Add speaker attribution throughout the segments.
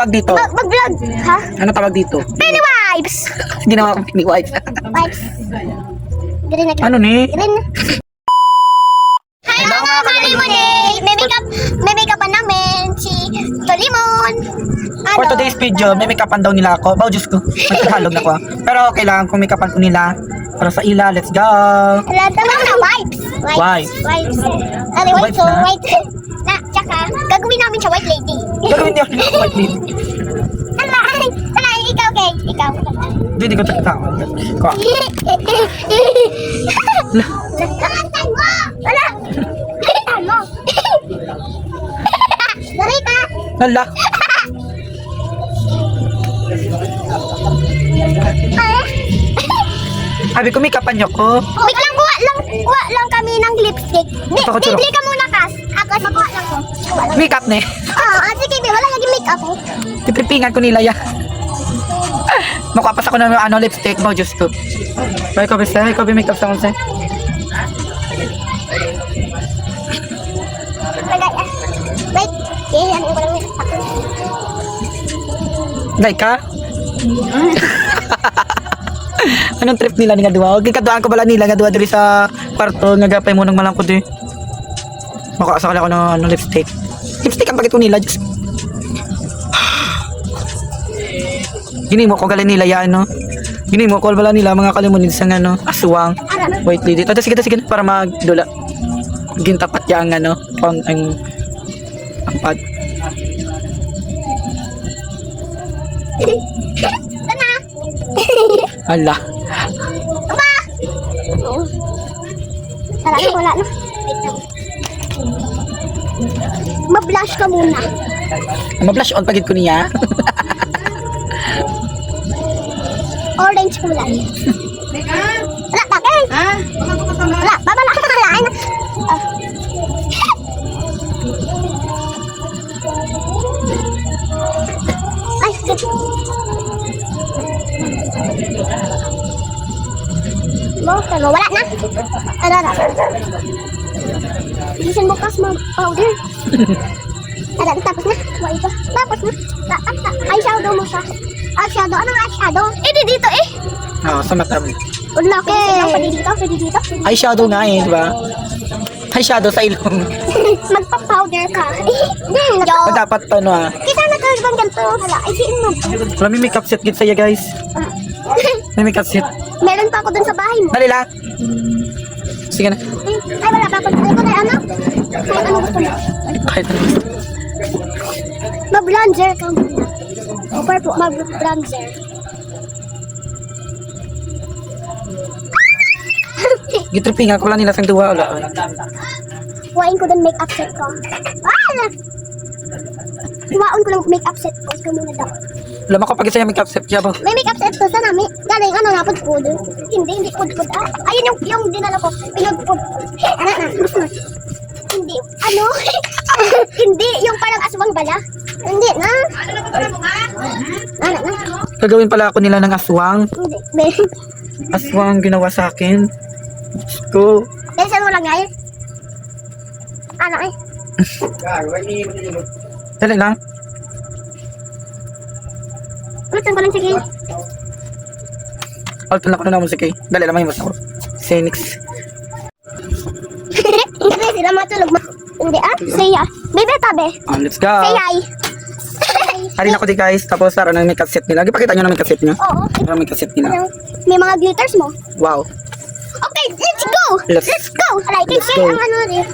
Speaker 1: tawag dito?
Speaker 2: Mag-vlog, ha?
Speaker 1: Ano tawag dito?
Speaker 2: Pennywipes!
Speaker 1: Ginawa ko Pennywipes.
Speaker 2: Wipes. Green na
Speaker 1: Ano ni?
Speaker 2: Green. Hello mga kalimunin! May make-upan namin si Tolimon.
Speaker 1: For today's video, may make-upan daw nila ako. Oh, Diyos ko. Magkahalog na ko. Pero kailangan kong make-upan ko nila. Para sa ila, let's go!
Speaker 2: Tawag na wipes.
Speaker 1: Wipes.
Speaker 2: Wipes. Ano,
Speaker 1: Wipes
Speaker 2: wipes, so
Speaker 1: na?
Speaker 2: white. Na, tsaka, gagawin namin siya white lady.
Speaker 1: Gagawin niyo ako white lady.
Speaker 2: Hala, ikaw, Kay. Ikaw.
Speaker 1: Hindi ko tatawag. Ko.
Speaker 2: Lakantan mo! Wala! Lakantan mo! Dari ka!
Speaker 1: Hala. Sabi ko, make-upan niyo ko.
Speaker 2: Wait lang, kuha lang kami ng lipstick.
Speaker 1: Ito ko, Churok.
Speaker 2: Bibili ka muna, Kas. Ako, kuha lang ko. Kuha lang.
Speaker 1: Make-up ne.
Speaker 2: Oo, sige, wala lagi make-up.
Speaker 1: Pipipingan ko nila ya. Makapas ako ng ano, lipstick mo, Diyos ko. Bye ko, basta. Ikaw, make-up sa kong
Speaker 2: Wait, yan ko lang make-up.
Speaker 1: Dahil ka? Anong trip nila ni nga duwa? Okay, kaduaan ko pala nila nga duwa diri sa kwarto. Nga gapay mo nang malangkod eh. Makaasakal ako ng ano, lipstick. Lipstick ang pakit ko nila, Diyos. Gini mo ko galing nila ya, ano? Gini mo ko pala nila mga kalimunid sa ano, aswang. White lady. Tada, sige, sige, para magdula. Gintapat ya ang ano, ang pad.
Speaker 2: Sana!
Speaker 1: Hala.
Speaker 2: Aba! Tara na, wala na. Wait lang. Ma-blush ka muna.
Speaker 1: Ma-blush on pagid ko niya.
Speaker 2: Orange kulay. Wala, bakit? Wala, babala ka kalain. Ay, shit. Pero wala na. Ano. Bisan bukas mag-powder. Tapos na. Wala ito. Tapos na. Eyeshadow mo siya. Eyeshadow? Anong eyeshadow? Eh, dito eh.
Speaker 1: Oo, sa mata mo.
Speaker 2: Wala ko. Pwede dito.
Speaker 1: Eyeshadow nga eh, di ba? Eyeshadow sa ilong.
Speaker 2: Magpa-powder ka. Yo.
Speaker 1: Dapat ano ah.
Speaker 2: Kita na ka bang ganito? Wala. Ay, siin mo.
Speaker 1: Wala may makeup set gid saya guys. May makeup set.
Speaker 2: Meron pa ako dun sa bahay mo.
Speaker 1: Dali lang. Sige na.
Speaker 2: Ay, wala pa ako. Ay, ko na ano? Ay, ano gusto mo?
Speaker 1: Kahit ano.
Speaker 2: Ma-bronzer ka muna. O, purple. Ma-bronzer.
Speaker 1: Gitripingan ko lang nila sang duwa wala.
Speaker 2: Huwain ko dun make-up set ko. Ah! Huwain ko lang make-up set ko. Ikaw muna daw.
Speaker 1: Wala ko pag saya makeup set siya ba.
Speaker 2: May make-up set ko sa namin. Galing ano nga, pud-pud. Hindi pud-pud. Ah, ayun yung dinala ko. Pinag-pud. Ano na, gusto mo? Hindi, ano? Hindi, yung parang aswang bala. Hindi na. Ano na?
Speaker 1: Gagawin pala ako nila ng aswang.
Speaker 2: Hindi.
Speaker 1: Aswang ginawa sa akin. Diyos ko.
Speaker 2: Bilisan mo lang ngayon. Ano eh?
Speaker 1: Dali lang.
Speaker 2: Ulitin ko lang, sige.
Speaker 1: Altan ako na naman si Kay. Dali lang may mas ako. Phoenix.
Speaker 2: Hindi sila matulog. Hindi ah? Saya. Bebe tabi.
Speaker 1: Let's go.
Speaker 2: Sayay.
Speaker 1: Halin ako di guys. Tapos saro ng makeup set nila. Ipakita nyo na makeup set nyo.
Speaker 2: Oo.
Speaker 1: Ano makeup set nila.
Speaker 2: May mga glitters mo.
Speaker 1: Wow.
Speaker 2: Okay, let's go!
Speaker 1: Let's
Speaker 2: go! Alay,
Speaker 1: Let's
Speaker 2: kaya
Speaker 1: go.
Speaker 2: ang ano rin.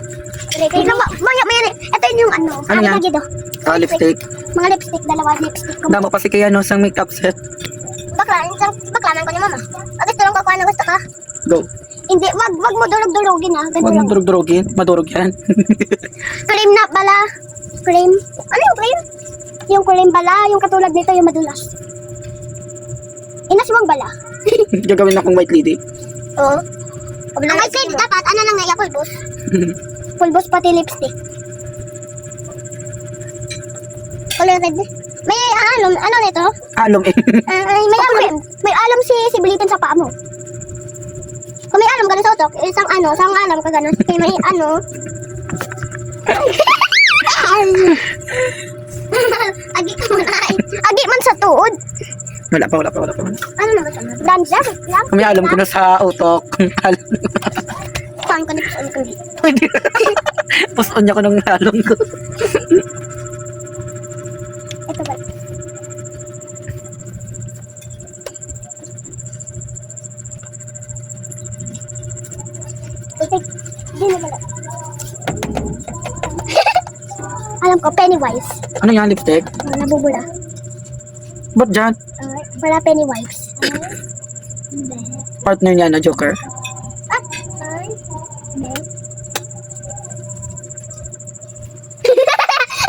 Speaker 2: Kaya may ito yung ano.
Speaker 1: Ano yan?
Speaker 2: Lagi do.
Speaker 1: Lipstick.
Speaker 2: Mga lipstick, dalawa lipstick ko.
Speaker 1: Damo pa si Kay ano sang makeup set.
Speaker 2: Baklaman ko ni mama. Gusto lang kukuha na gusto ka.
Speaker 1: Go.
Speaker 2: Hindi, wag mo durog-durogin ah. Ganun
Speaker 1: Huwag
Speaker 2: lang.
Speaker 1: mong durug-durugin. Madurog yan.
Speaker 2: Cream na bala. Cream. Ano yung cream? Yung cream bala, yung katulad nito, yung madulas. Inaswang bala.
Speaker 1: Gagawin akong white lady.
Speaker 2: Oo. Ang white lady dapat, ano lang nga, pulbos. Pulbos pati lipstick. Color red. May alum, ano nito?
Speaker 1: Alom eh.
Speaker 2: May alum si Bilitin sa paa mo. Kung may alam ka sa utok, isang alam ka gano'n. Kaya may ano. Agi ka muna. Agi man sa tuod.
Speaker 1: Wala pa.
Speaker 2: Ano naman sa danza? Lang.
Speaker 1: Kami alam ko na sa utok.
Speaker 2: Saan ko dito? Saan ko dito?
Speaker 1: Pwede. Puson niya ko ng halong ko.
Speaker 2: Ito ba? Ito, di na pala. Alam ko, Pennywise.
Speaker 1: Ano yan, lipstick?
Speaker 2: Nabubula.
Speaker 1: Ba't dyan?
Speaker 2: Wala Pennywise.
Speaker 1: Partner niya na Joker.
Speaker 2: Ah, ay.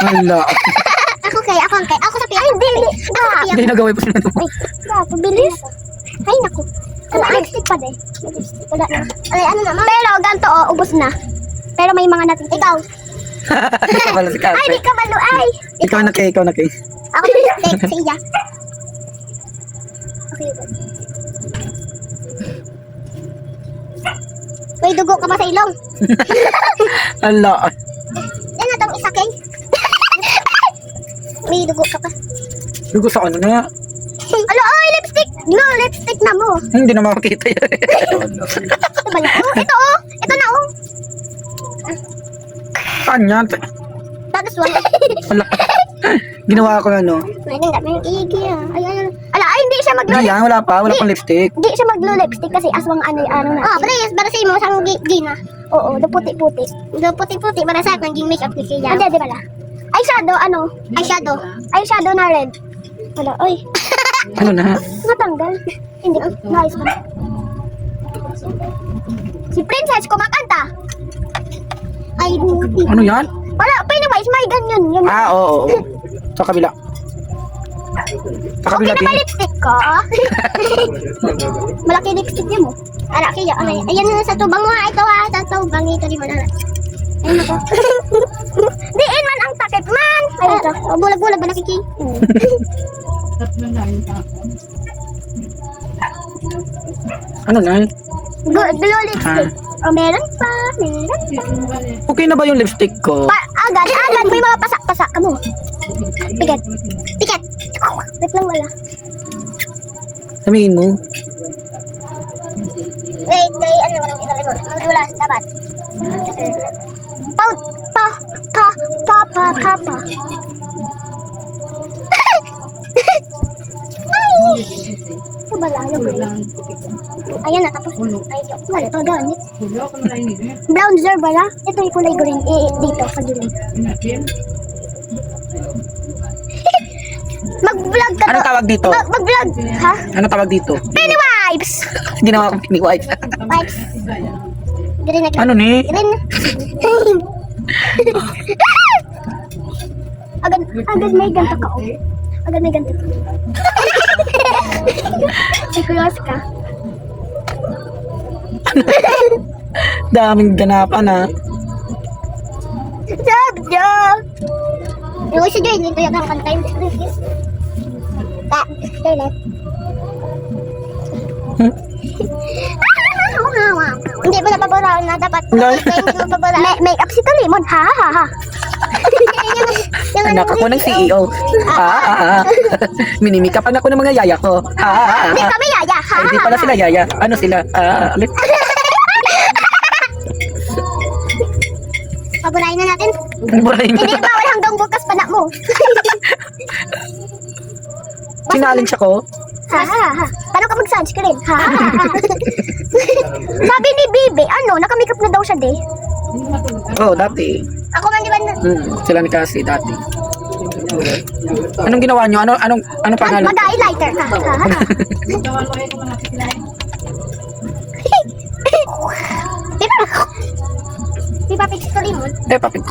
Speaker 1: Wala.
Speaker 2: Ako sa piyak. Ay, hindi.
Speaker 1: Hindi nagawin pa sila.
Speaker 2: Ay, grabe, bilis. Ay, naku. Wala, lipstick pa din. Wala na. Ay, ano naman? Pero, ganito, ubos na. Pero may mga natin. Ikaw.
Speaker 1: Ikaw pala si
Speaker 2: Ay,
Speaker 1: Kate.
Speaker 2: di ka malo, ay.
Speaker 1: Ikaw na kay.
Speaker 2: Ako na lipstick, si Iya. Okay, good. May dugo ka ba sa ilong?
Speaker 1: Ala.
Speaker 2: Yan na tong isa, Kay. May dugo ka pa.
Speaker 1: Dugo sa ano na.
Speaker 2: Alo, ay, lipstick. No, lipstick na mo.
Speaker 1: Hindi na makakita yan.
Speaker 2: Ito ba lang? Oh, ito, oh. Ito na, oh.
Speaker 1: Saan yan?
Speaker 2: Tapos, wala.
Speaker 1: Wala. Ginawa ko na no.
Speaker 2: May yung igi, ah. Ay, ay, ay. Ala, ay, hindi siya
Speaker 1: Hindi
Speaker 2: maglo
Speaker 1: yan, wala pa. Wala pang lipstick.
Speaker 2: Hindi siya maglo-lipstick kasi aswang ano na. Oh, please, para sa imo sang gina. Oo, do puti-puti. Do puti-puti para sa naging makeup ni Kaya. Hindi, di bala. Eyeshadow, ano? Eyeshadow na red. Wala, oy.
Speaker 1: Ano na?
Speaker 2: Natanggal. Hindi, nice pa. Si Princess kumakanta. Ay, buti.
Speaker 1: Ano yan?
Speaker 2: Wala, Pennywise, may ganyan. Yun.
Speaker 1: Ah, oo. Sa kabila. Sa
Speaker 2: Okay
Speaker 1: kabila
Speaker 2: na
Speaker 1: din.
Speaker 2: ba lipstick ko? Malaki lipstick niya mo. Ala, kaya, okay. Ayan na sa tubang mo, ito ha. Sa tubang ito, di mo na. Ayun na to. Diin man ang takip man. Ayun to. O, bulag-bulag ba nakiki?
Speaker 1: Ano na?
Speaker 2: Blue lipstick. O, meron pa.
Speaker 1: Okay na ba yung lipstick ko?
Speaker 2: Agad. May mga pasak-pasak ka mo. Piket. Wait lang wala.
Speaker 1: Sabihin mo.
Speaker 2: Wait, ano walang ilalim mo? Wala, dapat. Pa. Ay! Ito ba lalo ba? Ayan na, tapos. Ay, wala to, ganit. Brown zer bala? Ito yung kulay green. Dito, sa gilid. Mag-vlog ka
Speaker 1: Anong tawag dito?
Speaker 2: Mag-vlog, ha?
Speaker 1: Anong tawag dito?
Speaker 2: Pennywise!
Speaker 1: Hindi na ako piniwipe.
Speaker 2: Vibes. Green na green.
Speaker 1: Ano ni?
Speaker 2: Green. Agad may ganto ka, oh. Agad may ganto ka. Sikulos ka.
Speaker 1: Daming ganapan ha.
Speaker 2: Sabdo! Yung isa dyan, dito yung kanta yung Rikis. Toilet. Hindi mo napaboraan na dapat. Hindi mo napaboraan. Make-up si Talimon. Ha.
Speaker 1: Anak ako ng CEO. Minimikapan ako ng mga yaya ko.
Speaker 2: Hindi kami yaya. Ha.
Speaker 1: Ay, hindi pala sila yaya. Ano sila?
Speaker 2: Paburahin na natin.
Speaker 1: Burahin
Speaker 2: Hindi bawal hanggang bukas pa na mo.
Speaker 1: Challenge ako.
Speaker 2: Ha. Paano ka mag-sunscreen? Ha. Sabi ni Bibi, naka-makeup na daw siya, de.
Speaker 1: Oo, dati.
Speaker 2: Ako man, di ba?
Speaker 1: Sila ni Cassie dati. Anong ginawa nyo? Anong pangalan?
Speaker 2: Mag-highlighter. Ha. Pipa Pix to limon.
Speaker 1: Papik.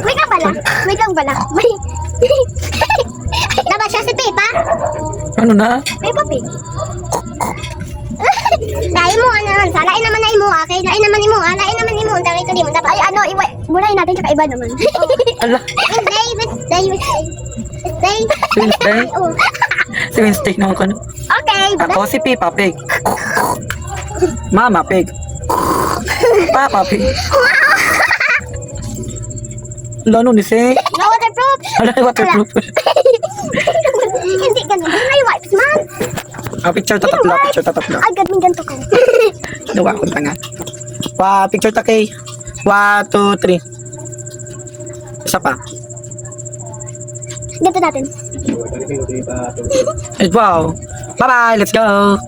Speaker 2: Wait lang bala. Dapat siya si Pipa.
Speaker 1: Ano na?
Speaker 2: Pipa Pig. Dahil mo, salain naman na imo, okay? Lain naman imo, dahil ito limon. Dapat, murahin natin tsaka iba naman.
Speaker 1: Ala.
Speaker 2: Wednesday.
Speaker 1: Si Wednesday?
Speaker 2: Oo.
Speaker 1: Si Wednesday naman ko.
Speaker 2: Okay.
Speaker 1: Ako si Peppa Pig. Mama Pig. Papa Pig. Lalo ni si.
Speaker 2: No waterproof.
Speaker 1: Wala na waterproof.
Speaker 2: Hindi ganun. Yun ay wipes man.
Speaker 1: Picture tatapla, picture tatapla.
Speaker 2: Ay, ganun ganito ka.
Speaker 1: Dawa ko tanga. Picture ta kay. 1, 2, 3. Isa pa.
Speaker 2: Ganito natin.
Speaker 1: Wow. Bye-bye. Let's go.